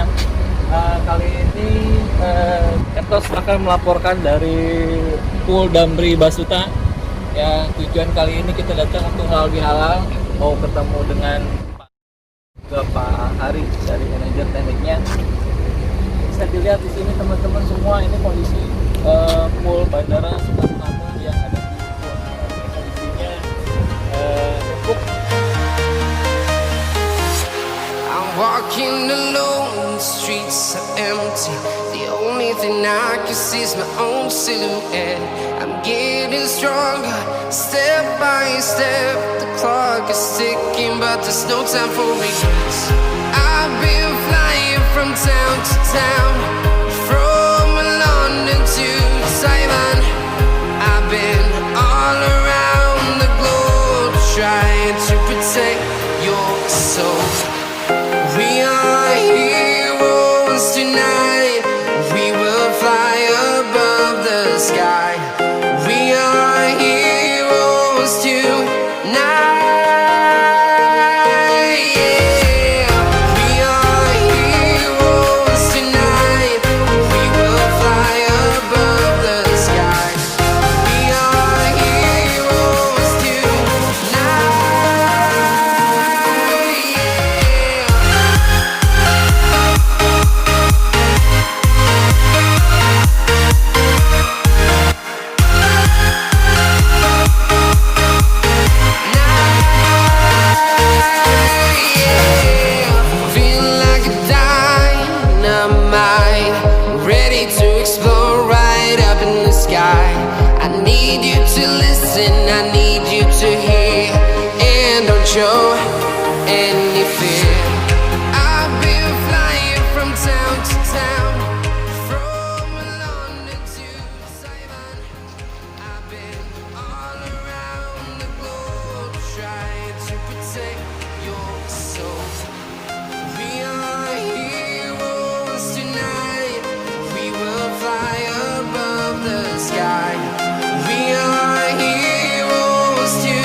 semuanya. Kali ini Ethos akan melaporkan dari pool Damri Basoetta. Ya, tujuan kali ini kita datang untuk halal bihalal, mau ketemu dengan Pak Hari dari Mgr Tekniknya. Bisa dilihat di sini teman-teman semua, ini kondisi pool bandara soekarno yang ada di kondisinya empuk. Walking alone, the streets are empty. The only thing I can see is my own silhouette. I'm getting stronger, step by step. The clock is ticking, but there's no time for regrets. I've been flying from town to town, from London to Taiwan. I've been all around the globe, trying to protect your soul. We are heroes tonight. We will fly above the sky. We are heroes tonight. Yeah. We are heroes tonight. We will fly above the sky. We are heroes tonight. I need you to hear, and don't show any fear. I've been flying from town to town, from London to Taiwan. I've been all around the globe, trying to protect your soul. We are heroes tonight. We will fly above the sky. We are heroes tonight.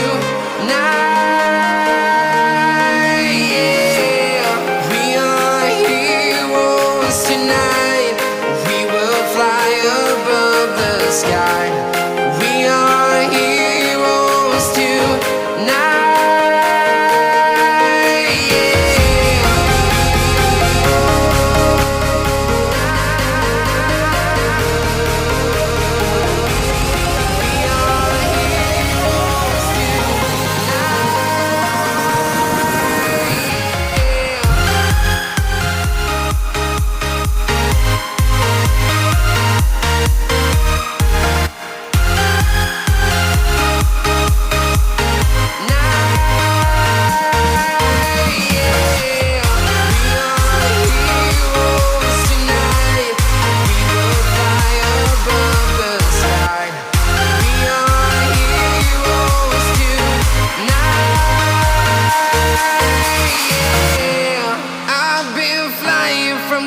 Yeah. We are heroes tonight. We will fly above the sky. We are heroes tonight.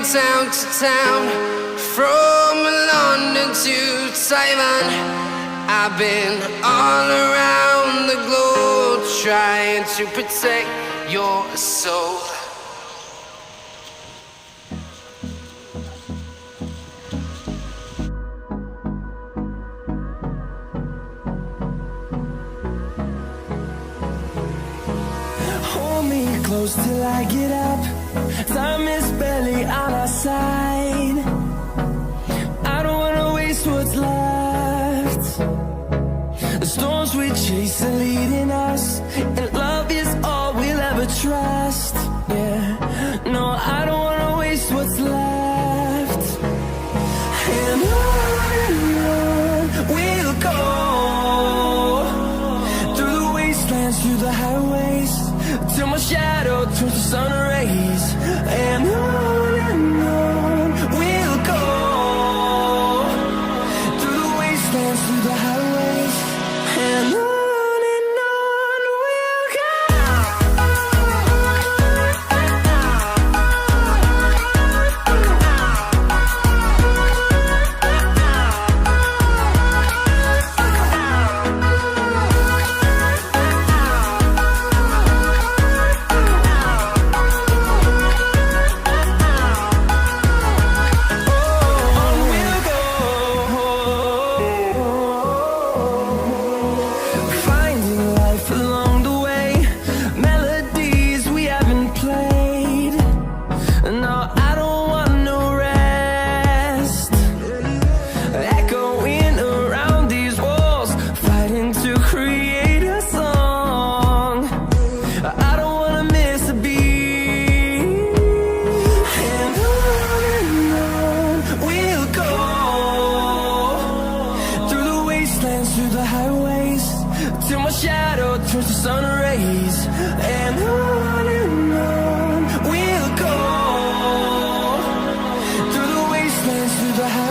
Town to town, from London to Taiwan. I've been all around the globe, trying to protect your soul. Hold me close till I get up. Time is barely on our side. I don't wanna waste what's left. The storms we chase are leading us, and love is all we'll ever trust. Yeah, no, I don't wanna waste what's left. And on we'll go, through the wastelands, through the highways, till my shadow turns to sun rays. And on never had